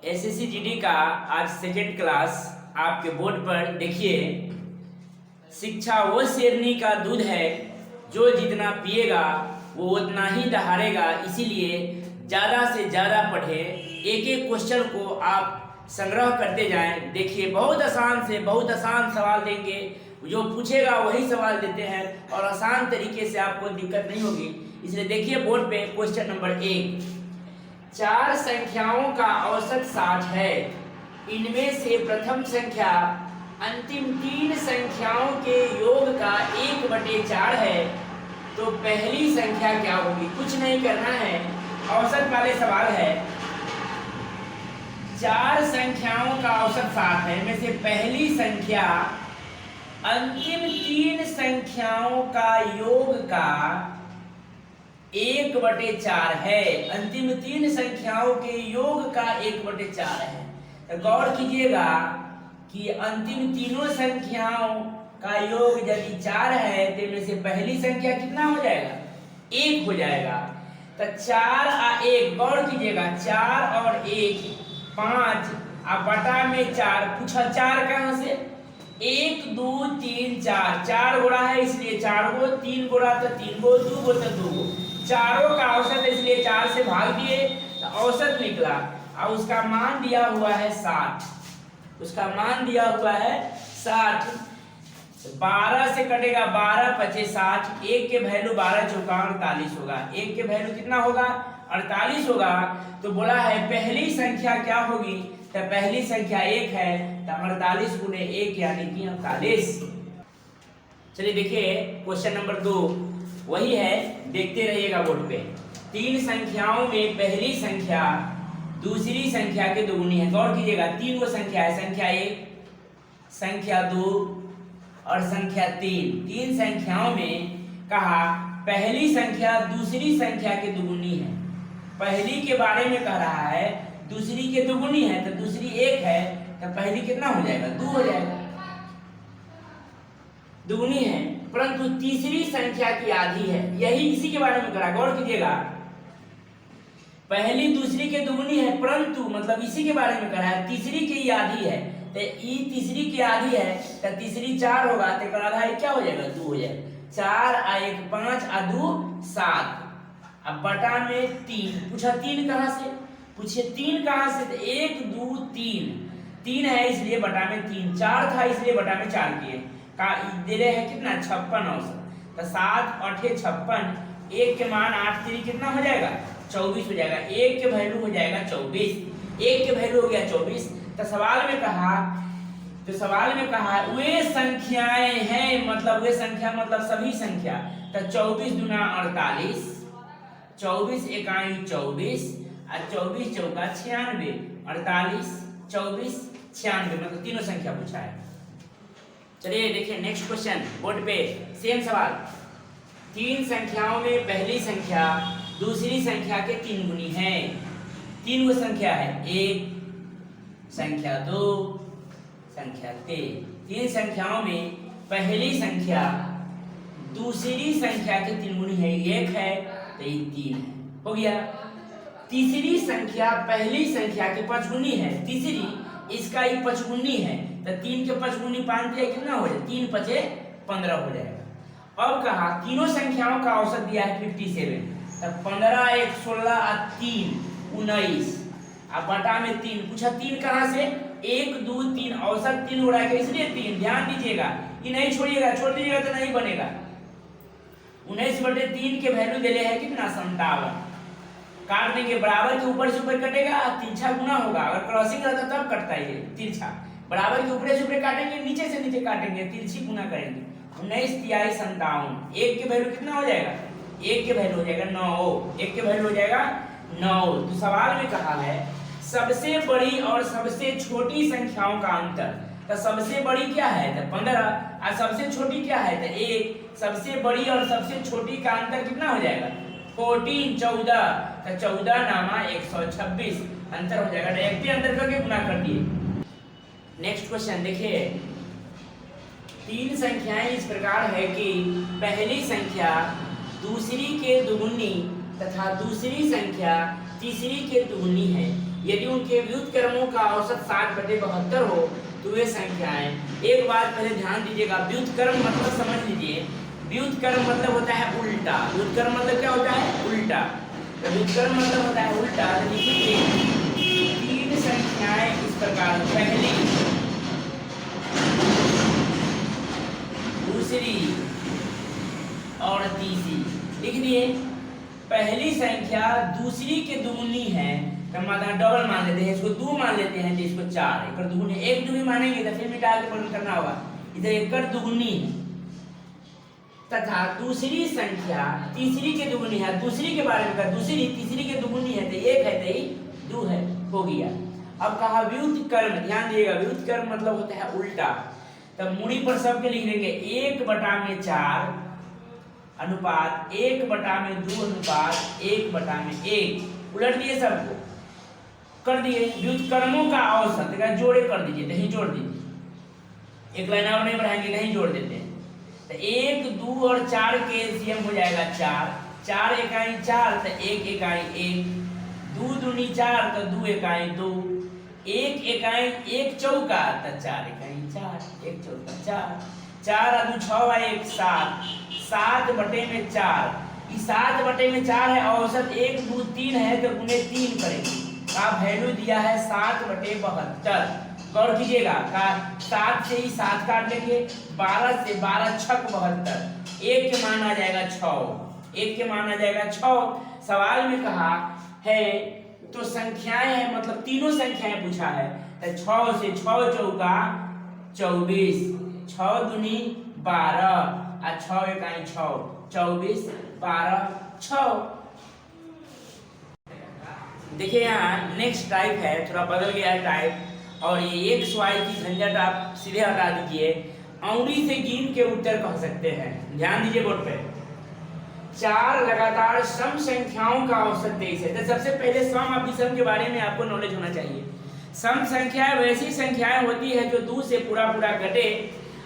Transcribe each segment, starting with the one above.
SSC GD का आज second class आपके बोर्ड पर देखिए। शिक्षा वो शेरनी का दूध है जो जितना पिएगा वो उतना ही दहाड़ेगा, इसीलिए ज़्यादा से ज़्यादा पढ़े, एक एक क्वेश्चन को आप संग्रह करते जाएं। देखिए बहुत आसान से बहुत आसान सवाल देंगे, जो पूछेगा वही सवाल देते हैं और आसान तरीके से आपको दिक्कत नहीं होगी। इसलिए देखिए बोर्ड पे क्वेश्चन नंबर 1, 4 संख्याओं का औसत 60 है। इनमें से प्रथम संख्या अंतिम 3 संख्याओं के योग का 1/4 है, तो पहली संख्या क्या होगी? कुछ नहीं करना है, औसत वाले सवाल है। 4 संख्याओं का औसत 60 है, इनमें से पहली संख्या अंतिम 3 संख्याओं का योग का 1/4 है। अंतिम 3 संख्याओं के योग का 1/4 है। तो गौर कीजिएगा कि अंतिम तीनों संख्याओं का योग यदि 4 है तो इनमें से पहली संख्या कितना हो जाएगा? 1 हो जाएगा। तो 4 और 1, गौर कीजिएगा, 4 और 1 5 और बटा में 4। पूछा 4 कहां से? 1 2 3 4, 4 गुणा है इसलिए 4 गो, 3 गुणा तो 3 गो, 2 गो तो 2 गो। चारों का औसत इसलिए 4 से भाग दिए तो औसत निकला, और उसका मान दिया हुआ है 60। उसका मान दिया हुआ है 60। 12 से कटेगा 12 5 60, 1 के वैल्यू 12 चौका 48 होगा। 1 के वैल्यू कितना होगा? 48 होगा। तो बोला है पहली संख्या क्या होगी? तो पहली संख्या 1 है, तो 48 गुने 1 यानी कि 48। चलिए देखिए क्वेश्चन नंबर 2 वही है, देखते रहिएगा बोर्ड पे। 3 संख्याओं में पहली संख्या दूसरी संख्या के दोगुनी है। गौर कीजिएगा, 3 वो संख्या है, संख्या 1, संख्या 2 और संख्या 3। 3 संख्याओं में कहा पहली संख्या दूसरी संख्या के दोगुनी है। पहली के बारे में कह रहा है, दूसरी के दोगुनी है, तो दूसरी 1 है, तो पहली कितना हो जाएगा? 2 हो जाएगा, दुगुनी है। परंतु तीसरी संख्या की आधी है, यही इसी के बारे में करा। गौर कीजिएगा, पहली दूसरी के दुगुनी है, परंतु मतलब इसी के बारे में करा है, तीसरी की आधी है। तो ई तीसरी की आधी है, तो तीसरी 4 होगा, तो आधा क्या हो जाएगा? 2 हो जाएगा। 4 और 1 5 और 2 7, अब बटा में 3। पूछा 3 कहां से? पूछिए 3 कहां से? तो 1 2 3, 3 है इसलिए बटा में 3, 4 था इसलिए बटा में 4 किए का दे रहे हैं कितना? 56 औसत। तो 7 8 56, 1 के मान 8 3 कितना हो जाएगा? 24 हो जाएगा। 1 के वैल्यू हो जाएगा 24, 1 के वैल्यू हो गया 24। तो सवाल में कहा वे संख्याएं हैं, मतलब वे संख्या मतलब सभी संख्या। तो 24 दूना 48, 24 एकाई 24 और 24 चौका 96, 48 24 96, मतलब तीनों संख्या पूछा है। चलिए देखिए नेक्स्ट क्वेश्चन बोर्ड पे, सेम सवाल। 3 संख्याओं में पहली संख्या दूसरी संख्या के 3 गुनी है। 3 वो संख्या है, 1 संख्या 2 संख्या 3। 3 संख्याओं में पहली संख्या दूसरी संख्या के 3 गुनी है, 1 है तो ये 3 है, हो गया। तीसरी संख्या पहली संख्या के 5 गुनी है, तीसरी इसका ही 5 गुनी है, तो 3 के 5 गुनी 5 दिया कितना हो जाएगा? 3 5 15 हो जाएगा। अब कहा तीनों संख्याओं का औसत दिया है 57, तो 15 1 16 और 3 19, अब बटा में 3। पूछा 3 कहां से? 1 2 3, औसत 3 उड़ा के इसलिए 3। ध्यान दीजिएगा, ये नहीं छोड़िएगा, छोड़ दीजिएगा तो नहीं बनेगा। 19/3 के वैल्यू दिले है कितना? 57। काट देंगे, बराबर के ऊपर से ऊपर कटेगा, तिरछा गुना होगा। अगर क्रॉसिंग रहता तब कटता है तिरछा। बराबर के ऊपर से ऊपर काटेंगे, नीचे से नीचे काटेंगे, तिरछी गुना करेंगे। 19 तिहाई 57, 1 के वैल्यू कितना हो जाएगा? 1 के वैल्यू हो जाएगा 9, 1 के वैल्यू हो जाएगा 9। तो सवाल में कहा है सबसे बड़ी और सबसे छोटी संख्याओं का अंतर। तो सबसे बड़ी क्या है? तो 15, और सबसे छोटी क्या है? तो 1। सबसे बड़ी और सबसे छोटी का अंतर कितना हो जाएगा? 14 14, तो 14 नामा 126, अंतर हो जाएगा। डायरेक्टली अंतर करके गुना कर दिए। नेक्स्ट क्वेश्चन देखिए, 3 संख्याएं इस प्रकार है कि पहली संख्या दूसरी के दुगुनी तथा दूसरी संख्या तीसरी के दुगुनी है। यदि उनके व्युत्क्रमों का औसत 60/72 हो तो वे संख्याएं, एक बात पहले ध्यान दीजिएगा, व्युत्क्रम मतलब समझ लीजिए, व्युत्क्रम मतलब होता है उल्टा। व्युत्क्रम मतलब क्या होता है? उल्टा। तो व्युत्क्रम मतलब होता है उल्टा। लिखिए 3 संख्याएं इस प्रकार, पहली, दूसरी और तीसरी। लिख दिए। पहली संख्या दूसरी के दुगुनी है तो मतलब डबल मान लेते हैं, इसको 2 मान लेते हैं तो इसको 4, एक दुगुनी, एक दुगुनी मानेंगे तो फिर मिटा के पूर्ण करना होगा, इधर एक दुगुनी है। तथा दूसरी संख्या तीसरी के दुगुनी है, दूसरी के बारे में कहा, दूसरी तीसरी के दुगुनी है तो 1 है तो 2 है, हो गया। अब कहा व्युत्क्रम, ध्यान दिएगा, व्युत्क्रम मतलब होता है उल्टा। तब मूड़ी पर सबके लिख देंगे 1/4 अनुपात 1/2 अनुपात 1/1, उलट दिए सबको, कर दिए। व्युत्क्रमों का औसत का जोड़े कर दीजिए, कहीं जोड़ दीजिए, एक लाइन और नहीं बढ़ाएंगे, कहीं जोड़ देते हैं तो 1, 2 और 4 के एलसीएम हो जाएगा 4, 4 एकाई 4 तो 1 एकाई 1, 2 दूनी 4 तो 2 एकाई 2, 1 एकाई 1 चौका तो 4 एकाई 4, 1 चौका 4, 4 और 2 6 1 7, 7/4, इस 7/4 है, औसत 1, 2, 3 है तो गुने 3 करेंगे, का वैल्यू दिया है 7/72। गौर कीजिएगा, का 7 से ही 7 काट लेंगे, 12 से 12 छक 72, 1 के मान आ जाएगा 6, 1 के मान आ जाएगा 6। सवाल में कहा है तो संख्याएं हैं, मतलब तीनों संख्याएं पूछा है तो 6 से 6 चौका 24, 6 दूनी 12 और 6 एकाई 6, 24, 12, 6। देखिए यहाँ नेक्स्ट टाइप है, थोड़ा बदल गया है टाइप, और ये एक्स वाई की झंझट आप सीधे हटा दीजिए, अंगुली से गिन के उत्तर कह सकते हैं। ध्यान दीजिए बोर्ड पे, 4 लगातार सम संख्याओं का औसत 23 है। तो सबसे पहले सम और विषम के बारे में आपको नॉलेज होना चाहिए। सम संख्याएं वैसी संख्याएं होती है जो 2 से पूरा पूरा कटे,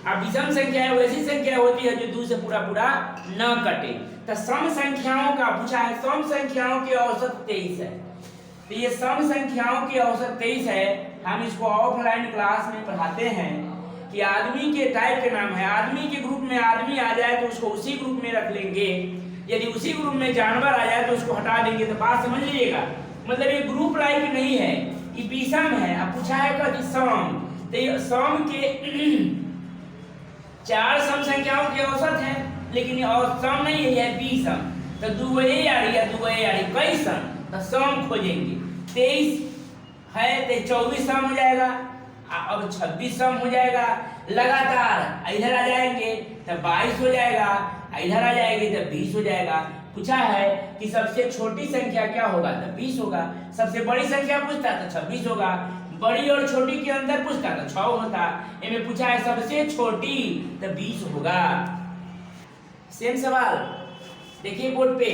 और विषम संख्याएं वैसी संख्या होती है जो 2 से पूरा पूरा न कटे। तो सम संख्याओं का पूछा है, सम संख्याओं के औसत 23 है, तो ये सम संख्याओं की औसत 23 है। हम इसको ऑफलाइन क्लास में पढ़ाते हैं कि आदमी के टाइप के नाम है, आदमी के ग्रुप में आदमी आ जाए तो उसको उसी ग्रुप में रख लेंगे, यदि उसी ग्रुप में जानवर आ जाए तो उसको हटा देंगे। तो बात समझ लीजिएगा, मतलब ये ग्रुप लाइक नहीं है, ये विषम है। अब पूछा है कि सम, तो ये सम के 4 सम संख्याओं के औसत है, लेकिन और सम नहीं है, यह विषम। तो 2 ए आ रही है, 2 ए आ रही, कई सम, तो सम खोजेंगे। 23 है तो 24 सम हो जाएगा, अब 26 सम हो जाएगा, लगातार इधर आ जाएंगे तो 22 हो जाएगा, इधर आ जाएंगे तो 20 हो जाएगा। पूछा है कि सबसे छोटी संख्या क्या होगा, तो 20 होगा। सबसे बड़ी संख्या पूछता तो 26 होगा, बड़ी और छोटी के अंदर पूछता तो 6 होता। इनमें पूछा है सबसे छोटी तो 20 होगा। सेम सवाल देखिए बोर्ड पे,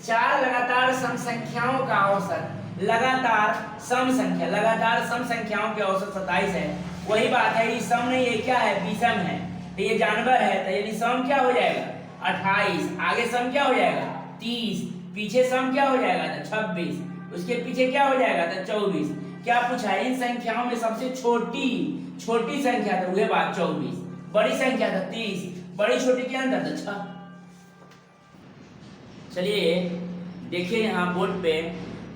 4 लगातार सम संख्याओं का औसत, लगातार सम संख्या, लगातार सम संख्याओं के औसत 27 है। वही बात है, ये सम नहीं है, क्या है, विषम है, तो ये जानवर है, तो यानी सम क्या हो जाएगा 28, आगे सम क्या हो जाएगा 30, पीछे सम क्या हो जाएगा तो 26, उसके पीछे क्या हो जाएगा तो 24। क्या पूछा है, इन संख्याओं में सबसे छोटी संख्या तो वह बात 24, बड़ी संख्या तो 30, बड़ी छोटी के अंदर तो 6। चलिए देखिए यहाँ बोर्ड पे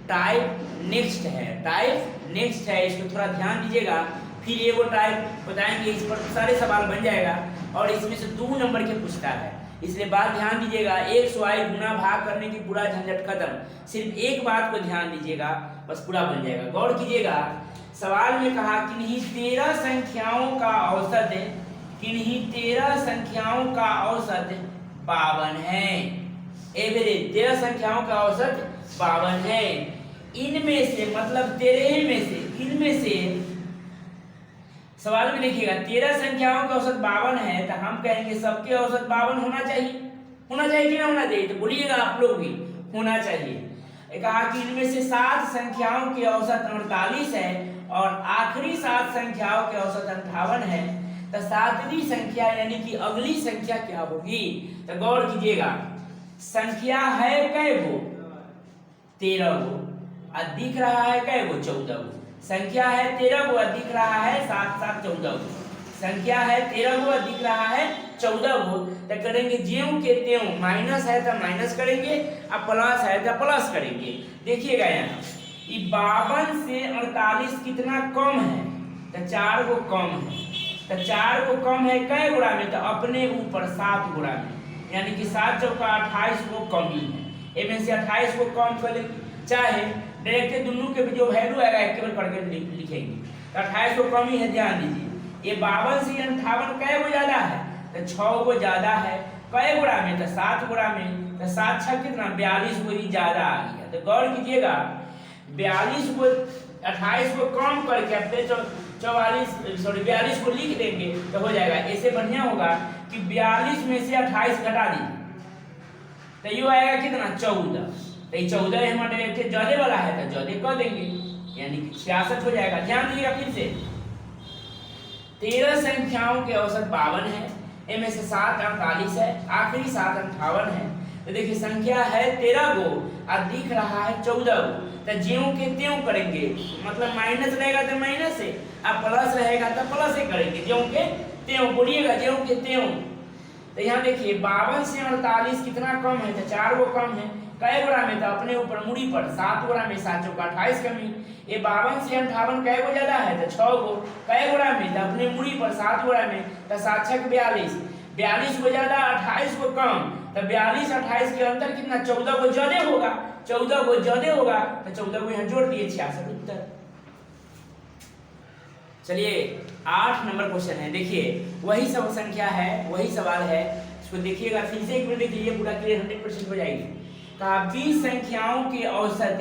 टाइप नेक्स्ट है, टाइप नेक्स्ट है, इसको थोड़ा ध्यान दीजिएगा, फिर ये वो टाइप बताएंगे, इस पर सारे सवाल बन जाएगा, और इसमें से 2 नंबर के पूछता है, इसलिए बात ध्यान दीजिएगा। एक्स वाई गुना भाग करने की पूरा झंझट खत्म, सिर्फ एक बात को ध्यान दीजिएगा, बस पूरा बन जाएगा। गौर कीजिएगा, सवाल में कहा किन्हीं 13 संख्याओं का औसत, किन्हीं 13 संख्याओं का औसत 52 है। एवरेज 13 संख्याओं का औसत 52 है। इनमें से, मतलब 13 में से, इनमें से, सवाल में देखिएगा 13 संख्याओं का औसत 52 है, तो हम कहेंगे सबके औसत 52 होना चाहिए, होना चाहिए कि ना होना चाहिए, तो बोलिएगा आप लोग भी, होना चाहिए। कहा कि इनमें से 7 संख्याओं के औसत 48 है और आखिरी 7 संख्याओं के औसत 58 है, तो 7वीं संख्या यानी कि अगली संख्या क्या होगी। तो गौर कीजिएगा, संख्या है कै गो 13 गो, और दिख रहा है कै गो 14 गो। संख्या है 13 गो और दिख रहा है 7 7 14 गो। संख्या है 13 गो और दिख रहा है 14 गो। तो करेंगे ज्यों के त्यों, माइनस है तो माइनस करेंगे और प्लस है तो प्लस करेंगे। देखिएगा यहाँ 52 से 48 कितना कम है, तो 4 गो कम है। तो 4 गो कम है कै गुणा में, तो अपने ऊपर 7 गुणा में, यानी कि 7 चौका 28 गो कमी है। इनमें से 28 को कम कर लेंगे, चाहे डायरेक्ट दोनों के जो वैल्यू आएगा केवल करके लिखेंगे। तो 28 को कमी है, ध्यान दीजिए। ये 52 से 58 कै गो ज्यादा है, तो 6 गो ज्यादा है। कै गुणा में, तो 7 गुणा में। तो 7 6 कितना 42 गो ही ज्यादा आ गया। तो गौर कीजिएगा 42 को 28 को कम करके अपने 42 को लिख देंगे तो हो जाएगा। ऐसे बढ़िया होगा कि 42 में से 28 घटा दीजिए तो ये आएगा कितना 14। तो ये 14 हमारे डायरेक्ट ज्यादा वाला है तो ज्यादा कर देंगे, यानी कि 66 हो जाएगा। ध्यान दीजिएगा फिर से 13 संख्याओं के औसत 52 है, इनमें से 7 48 है, आखिरी 7 58 है। तो देखिए संख्या है 13 गो और दिख रहा है 14 गो। तो ज्यों के त्यों करेंगे, मतलब माइनस रहेगा तो माइनस से और प्लस रहेगा तो प्लस से करेंगे। ज्यों के त्यों बोलिएगा, ज्यों के त्यों। तो यहाँ देखिए 52 से 48 कितना कम है, तो 4 गो कम है। कै गुणा में, तो अपने ऊपर मूड़ी पर 7 गुणा में, 7 चौका 28 कमी। ये 52 से 58 कै गो ज्यादा है, तो 6 गो। कै गुणा में, तो अपने मूड़ी पर 7 गुणा में, तो 7 6 42। 42 को ज्यादा 28 को कम, तो 42 28 के अंतर कितना 14 को ज्यादा होगा। 14 को ज्यादा होगा तो 14 को यहाँ जोड़ दिए 66 उत्तर। चलिए 8 नंबर क्वेश्चन है। देखिए वही सब संख्या है, वही सवाल है, इसको देखिएगा फिर से एक बार देख लीजिए, पूरा क्लियर 100% हो जाएगी। कहा 20 संख्याओं के औसत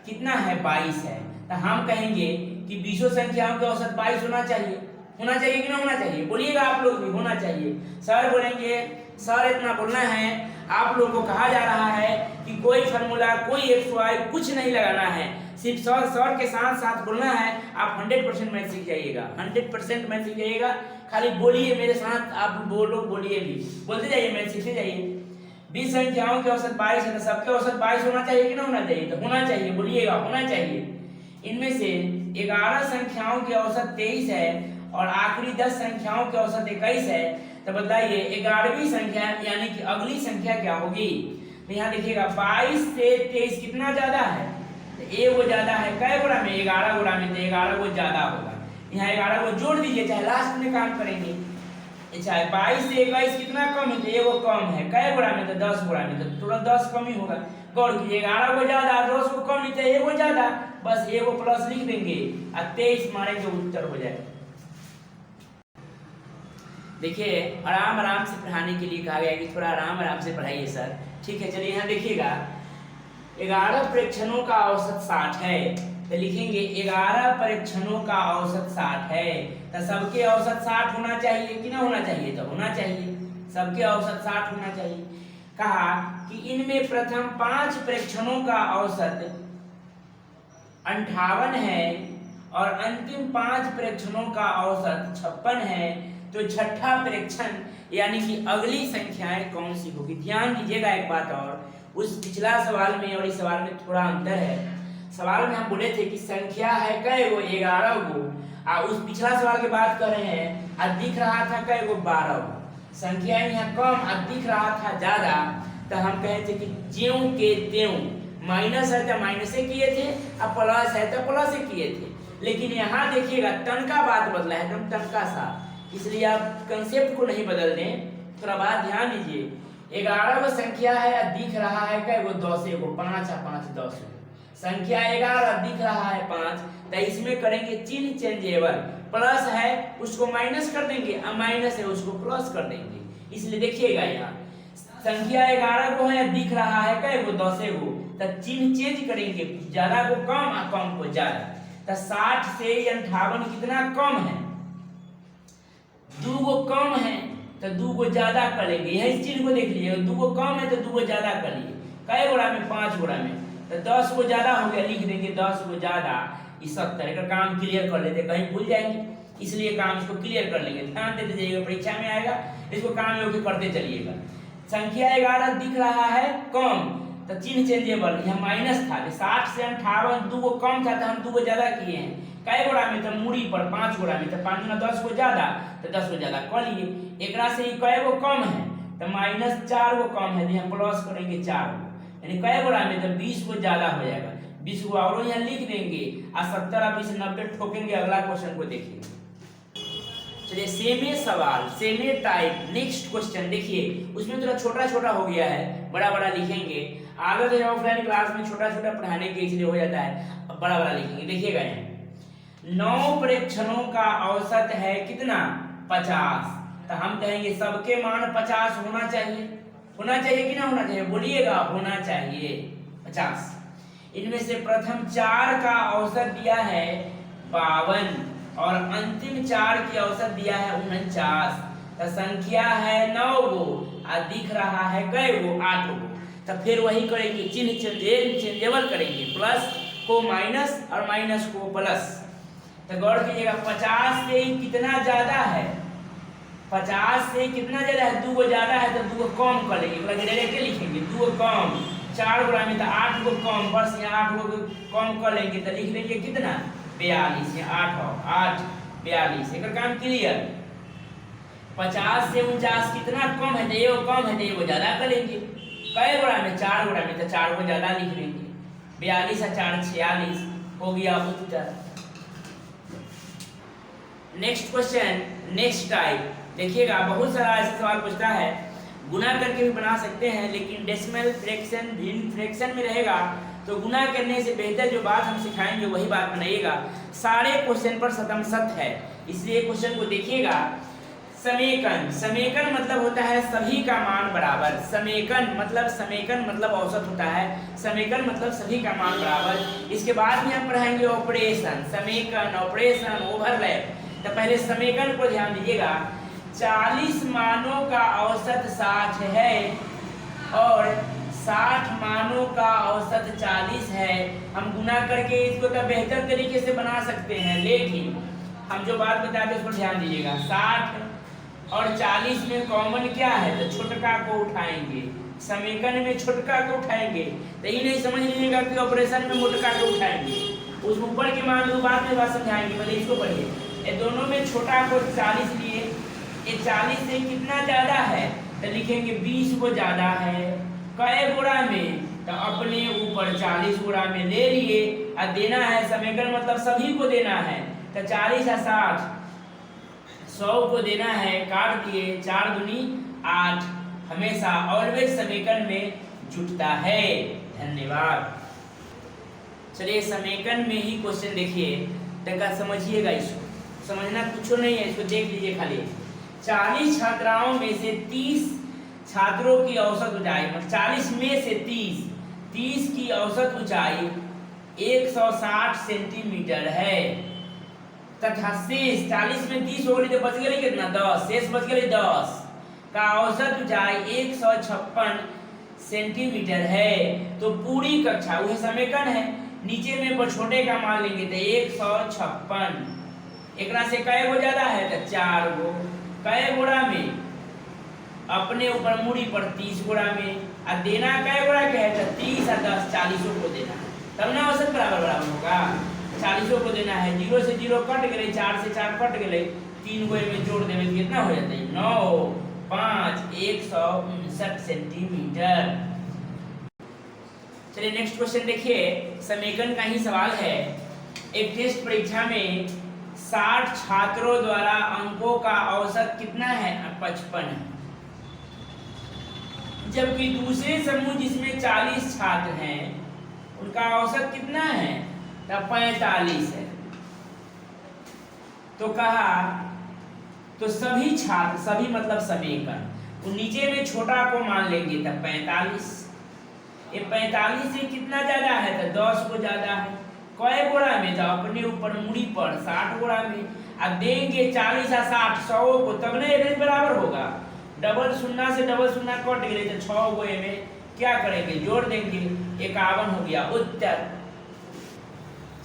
कितना है 22 है। तो हम कहेंगे कि 20 संख्याओं के औसत 22 होना चाहिए। होना चाहिए कि ना होना चाहिए, बोलिएगा आप लोग भी होना चाहिए। सर बोलेंगे सर इतना बोलना है, आप लोगों को कहा जा रहा है कि कोई फार्मूला कोई एक्सवाई कुछ नहीं लगाना है, सिर्फ सर के साथ साथ बोलना है। आप 100% मैथ सीख जाइएगा, 100% मैथ सीख जाइएगा। खाली बोलिए मेरे साथ, आप बोलो, बोलिए भी, बोलते जाइए, मैथ सीखते जाइए। 20 संख्याओं के औसत 22 है, तो सबके औसत 22 होना चाहिए कि ना होना चाहिए, तो होना चाहिए, बोलिएगा होना चाहिए। इनमें से 11 संख्याओं के औसत 23 है और आखिरी 10 संख्याओं के औसत 21 है। तो बताइए 11वीं संख्या यानी कि अगली संख्या क्या होगी। तो यहाँ देखिएगा 22 से 23 कितना ज्यादा है, तो एक वो ज्यादा है। कै गुणा में, 11 गुणा में, तो 11 वो ज्यादा होगा। यहाँ 11 को जोड़ दीजिए, चाहे लास्ट में काम करेंगे। अच्छा 22 से 21 कितना कम है, तो एगो कम है। कै गुणा में, तो 10 गुणा में, तो थोड़ा 10 कम ही होगा। गौर कीजिए 11 को ज्यादा 10 को कम, नहीं तो एगो ज्यादा, बस एगो प्लस लिख देंगे और 23 मारेंगे, उत्तर हो जाएगा। देखिए आराम आराम से पढ़ाने के लिए कहा गया है कि थोड़ा आराम आराम से पढ़ाइए सर, ठीक है। चलिए यहाँ देखिएगा 11 परीक्षणों का औसत 60 है, तो लिखेंगे 11 परीक्षणों का औसत 60 है। तो सबके औसत 60 होना चाहिए कि ना होना चाहिए, तो होना चाहिए, सबके औसत 60 होना चाहिए। कहा कि इनमें प्रथम 5 परीक्षणों का औसत 58 है और अंतिम 5 परीक्षणों का औसत 56 है। तो छठा परीक्षण यानी कि अगली संख्याएं कौन सी होगी। ध्यान दीजिएगा एक बात और, उस पिछला सवाल में और इस सवाल में थोड़ा अंतर है। सवाल में हम बोले थे कि संख्या है कै गो 11 गो, और उस पिछला सवाल की बात कर रहे हैं और दिख रहा था कै गो 12 गो। संख्या यहाँ कम और दिख रहा था ज्यादा, तो हम कहे थे कि ज्यों के त्यों, माइनस है तो माइनस से किए थे और प्लस है तो प्लस से किए थे। लेकिन यहाँ देखिएगा तनका बात बदला है, एकदम तनका सा, इसलिए आप कंसेप्ट को नहीं बदल दें, थोड़ा बात ध्यान दीजिए। 11 वो संख्या है, दिख रहा है क्या वो 10 को 5 5 10 संख्या 11 दिख रहा है 5, तो इसमें करेंगे चिन्ह चेंजेबल। प्लस है उसको माइनस कर देंगे और माइनस है उसको प्लस कर देंगे। इसलिए देखिएगा यहाँ संख्या 11 को है, दिख रहा है क्या वो 10 को, तो चिन्ह चेंज करेंगे, ज्यादा को कम और कम को ज्यादा। तो 60 से 58 कितना कम है, 2 गो कम है तो 2 गो ज्यादा कर लेंगे। यही चीज को देख लीजिए, 2 गो कम है तो 2 गो ज्यादा कर लिए। कै गुणा में, 5 गुणा में, तो 10 गो ज्यादा हो गया, लिख देंगे 10 गो ज्यादा। इस 70 का काम क्लियर कर लेते, कहीं भूल जाएंगे, इसलिए काम इसको क्लियर कर लेंगे। ध्यान देते जाइएगा, परीक्षा में आएगा, इसको काम में करते चलिएगा। संख्या 11 दिख रहा है कम, तो चिन्ह चेंजेबल, यहाँ माइनस था, 60 से 58 दो कम था तो हम 2 ज्यादा किए हैं। कै गोड़ा में तो मूड़ी पर 5 गोड़ा में तो 5 गुना 10 को ज्यादा तो 10 को ज्यादा कर लिए। एकरा से ही कै गो कम है तो -4 गो कम है, यहाँ प्लस करेंगे 4 गो, यानी कै गोड़ा में तो 20 को ज्यादा हो जाएगा। 20 को और यहाँ लिख देंगे और 70 और 20 90 ठोकेंगे। अगला क्वेश्चन को देखिए। चलिए सेमे सवाल, सेमे टाइप, नेक्स्ट क्वेश्चन देखिए। उसमें थोड़ा छोटा छोटा हो गया है, बड़ा बड़ा लिखेंगे। आदत है ऑफलाइन क्लास में छोटा छोटा पढ़ाने के, इसलिए हो जाता है, अब बड़ा बड़ा लिखेंगे। देखिएगा यहाँ 9 प्रेक्षणों का औसत है कितना 50, तो हम कहेंगे सबके मान 50 होना चाहिए। होना चाहिए कि ना होना चाहिए, बोलिएगा। होना चाहिए 50। इनमें से प्रथम 4 का औसत दिया है 52 और अंतिम 4 की औसत दिया है 49, तो संख्या है 9 गो और दिख रहा है कै गो 8 गो। तो फिर वही करेंगे, चिन्ह चेंजेबल करेंगे, प्लस को माइनस और माइनस को प्लस। तो गौर कीजिएगा 50 से कितना ज्यादा है, 50 से कितना ज्यादा है, 2 गो ज्यादा है तो 2 गो कम कर लेंगे, डायरेक्ट लिखेंगे 2 गो कम। 4 गोड़ा में तो 8 गो कम, बस यहाँ 8 गो कम कर लेंगे तो लिख लेंगे कितना 42, यहाँ 8 42। एक काम क्लियर। 50 से 49 कितना कम है तो ये कम है तो ये ज्यादा कर लेंगे। कै गोड़ा में 4 गोड़ा में तो 4 को ज्यादा लिख लेंगे। 42 और 4 46 हो गया उत्तर। नेक्स्ट क्वेश्चन, नेक्स्ट टाइप देखिएगा। बहुत सारा ऐसा सवाल पूछता है, गुना करके भी बना सकते हैं, लेकिन डेसिमल फ्रैक्शन भिन्न फ्रैक्शन में रहेगा तो गुना करने से बेहतर जो बात हम सिखाएंगे वही बात बनाइएगा। सारे क्वेश्चन पर शतम सत है, इसलिए क्वेश्चन को देखिएगा। समेकन, समेकन मतलब होता है सभी का मान बराबर। समेकन मतलब औसत होता है। समेकन मतलब सभी का मान बराबर। इसके बाद में हम पढ़ाएंगे ऑपरेशन, समेकन, ऑपरेशन, ओवरलैप। तो पहले समेकन को ध्यान दीजिएगा। 40 मानों का औसत 60 है और 60 मानों का औसत 40 है। हम गुना करके इसको तो बेहतर तरीके से बना सकते हैं, लेकिन हम जो बात बताते हैं उस पर ध्यान दीजिएगा। 60 और 40 में कॉमन क्या है, तो छोटका को उठाएंगे। समेकन में छोटका को उठाएंगे, तो ये नहीं समझ लीजिएगा कि ऑपरेशन में मोटका को उठाएंगे। उस ऊपर के मान लो बाद में बात समझाएंगे, पहले इसको पढ़िए। ये दोनों में छोटा को 40 लिए, ये 40 से कितना ज्यादा है तो लिखेंगे 20 को ज्यादा है। कै गोड़ा में तो अपने ऊपर 40 गोड़ा में ले लिए और देना है। समेकन मतलब सभी को देना है, तो 40 और 60 100 को देना है, काट दिए। 4 दूनी 8, हमेशा ऑलवेज समेकन में जुटता है। धन्यवाद। चलिए समेकन में ही क्वेश्चन देखिए, टका समझिएगा। इसको समझना कुछ नहीं है, इसको देख लीजिए खाली। 40 छात्राओं में से 30 छात्रों की औसत ऊंचाई, मतलब 40 में से 30 की औसत ऊंचाई 160 सेंटीमीटर है तथा शेष 40 में 30 हो गई तो बच गई कितना 10, शेष बच गई 10 का औसत ऊंचाई 156 सेंटीमीटर है। तो पूरी कक्षा, वह समेकन है, नीचे में छोटे का मान लेंगे तो 156। एकरा से कै गो ज्यादा है तो 4 गो। कै गोड़ा में अपने ऊपर मूड़ी पर 30 गोड़ा में, और देना कै गोड़ा के है तो 30 और 10 40 को देना, तब ना औसत बराबर बराबर होगा। 40 को देना है, 0 से 0 कट गए, 4 से 4 कट गए, 3 गो में जोड़ देवे तो कितना हो जाता है 9 5 159 सेंटीमीटर। चलिए नेक्स्ट क्वेश्चन देखिए। समेकन का ही सवाल है। एक टेस्ट परीक्षा में 60 छात्रों द्वारा अंकों का औसत कितना है 55 है, जबकि दूसरे समूह जिसमें 40 छात्र हैं उनका औसत कितना है तो 45 है। तो कहा तो सभी छात्र, सभी मतलब समेकन, तो नीचे में छोटा को मान लेंगे तब 45। ये 45 से कितना ज्यादा है तो 10 को ज्यादा है। कै गोड़ा में तो अपने ऊपर मुड़ी पर 60 गोड़ा में, अब देंगे 40 और 60 100 को, तब ना एवरेज बराबर होगा। डबल शून्य से डबल शून्य कट गए तो 6 गो में क्या करेंगे जोड़ देंगे, 51 हो गया उत्तर।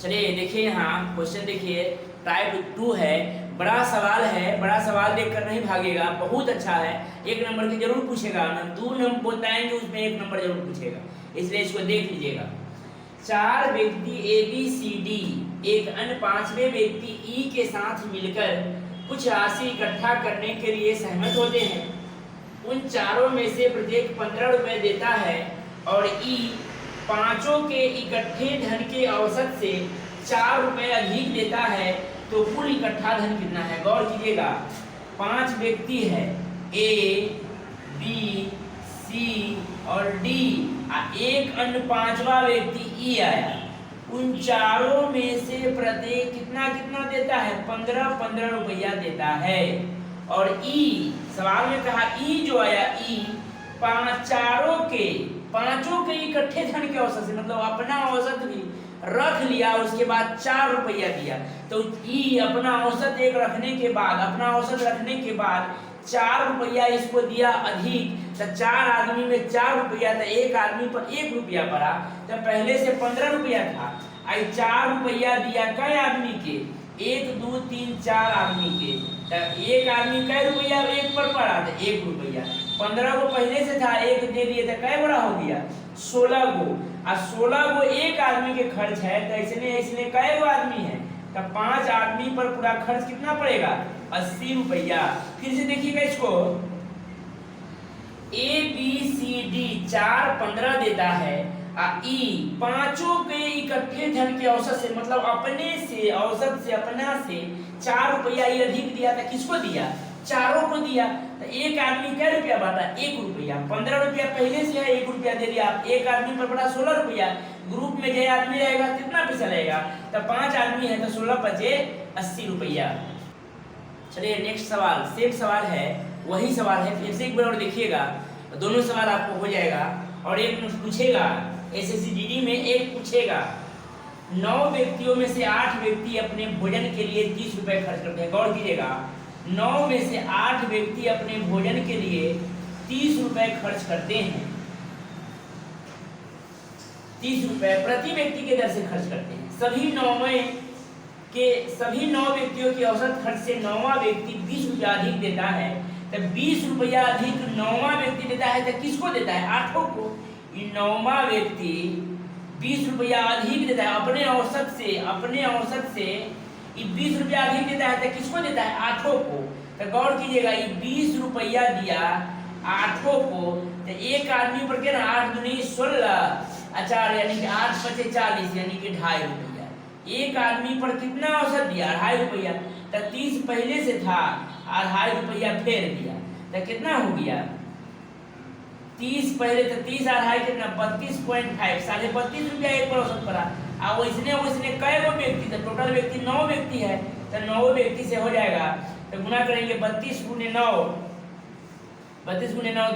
चलिए देखिए यहाँ क्वेश्चन देखिए, टाइप 2 है, बड़ा सवाल है। बड़ा सवाल देखकर नहीं भागेगा, बहुत अच्छा है। 1 नंबर की जरूर पूछेगा, 2 नंबर बताएंगे उसमें 1 नंबर जरूर पूछेगा, इसलिए इसको देख लीजिएगा। 4 व्यक्ति ए बी सी डी एक अन्य 5वें व्यक्ति ई के साथ मिलकर कुछ राशि इकट्ठा करने के लिए सहमत होते हैं। उन चारों में से प्रत्येक 15 रुपए देता है और ई पांचों के इकट्ठे धन के औसत से 4 रुपए अधिक देता है, तो कुल इकट्ठा धन कितना है? गौर कीजिएगा, 5 व्यक्ति है, ए बी सी और डी, एक अन्य 5वां व्यक्ति ई आया। उन चारों में से प्रत्येक कितना कितना देता है? 15-15 रुपया देता है। और ई, सवाल में कहा ई जो आया, ई पांचों के इकट्ठे धन के औसत से, मतलब अपना औसत भी रख लिया, उसके बाद 4 रुपया दिया। तो ई अपना औसत रखने के बाद 4 रुपया इसको दिया अधिक, तो 4 आदमी में 4 रुपया, तो एक आदमी पर 1 रुपया पड़ा। तो पहले से 15 रुपया था, आई 4 रुपया दिया कई आदमी के? 1 2 3 4 आदमी के। तो एक आदमी कै रुपया एक पर पड़ा? तो 1 रुपया। 15 को पहले से था, 1 दे दिए, तो कै बड़ा हो गया? 16 गो। और 16 गो एक आदमी के खर्च है, तो इसने कै गो आदमी है? तो 5 आदमी पर पूरा खर्च कितना पड़ेगा? 80 रुपया। फिर से देखिएगा इसको, ए बी सी डी 4 15 देता है, ई पांचों के इकट्ठे धन के औसत से, मतलब अपने से औसत से अपना से 4 रुपया ये अधिक दिया था। किसको दिया? चारों को दिया। तो एक आदमी क्या रुपया बांटा? 1 रुपया। 15 रुपया पहले से है, 1 रुपया दे दिया। एक आदमी पर पड़ा 16 रुपया। ग्रुप में जो आदमी रहेगा कितना पैसा लगेगा? तो 5 आदमी है, तो 16 बचे 80 रुपया। चलिए नेक्स्ट सवाल, सेम सवाल है, वही सवाल है, फिर से एक बार और देखिएगा, दोनों सवाल आपको हो जाएगा। और एक पूछेगा SSCGD में, एक पूछेगा 9 व्यक्तियों में से 8 व्यक्ति अपने भोजन के लिए 30 रुपए खर्च करते हैं। गौर कीजिएगा, 9 में से 8 व्यक्ति अपने भोजन के लिए 30 रुपए खर्च करते हैं। 30 रुपए प्रति व्यक्ति के दर से खर्च करते हैं। सभी 9 व्यक्तियों के औसत खर्च से 9वां व्यक्ति 20 रुपया अधिक देता है। तो 20 रुपया अधिक 9वां व्यक्ति देता है, तो किसको देता है? 8 को। 9वां व्यक्ति 20 रुपया अधिक देता है अपने औसत से 20 रुपया अधिक देता है, तो किसको देता है? 8 को। तो गौर कीजिएगा, 20 रुपया दिया 8 को, तो एक आदमी पर क्या ना 8 दूनी 16, 4 यानी कि 8 5 40, यानी कि 2.5 रुपया। एक आदमी पर कितना औसत दिया? 2.5 रुपया। तो 30 पहले से था, 2.5 रुपया फिर दिया, तो कितना हो गया? 30 पहले, तो 30 और 2.5 कितना? 32.5, 32.5 रुपया एक पर औसत पड़ा। और वैसने कै गो व्यक्ति? तो टोटल व्यक्ति 9 व्यक्ति है, तो 9 व्यक्ति से हो जाएगा। तो गुना करेंगे 32 गुने 9,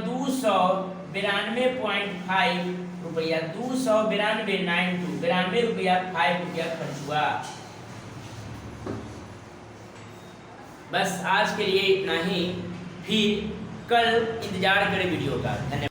292.5 रुपया, 292 रुपया 5 रुपया खर्च हुआ। बस आज के लिए इतना ही, फिर कल इंतजार करें वीडियो का। धन्यवाद।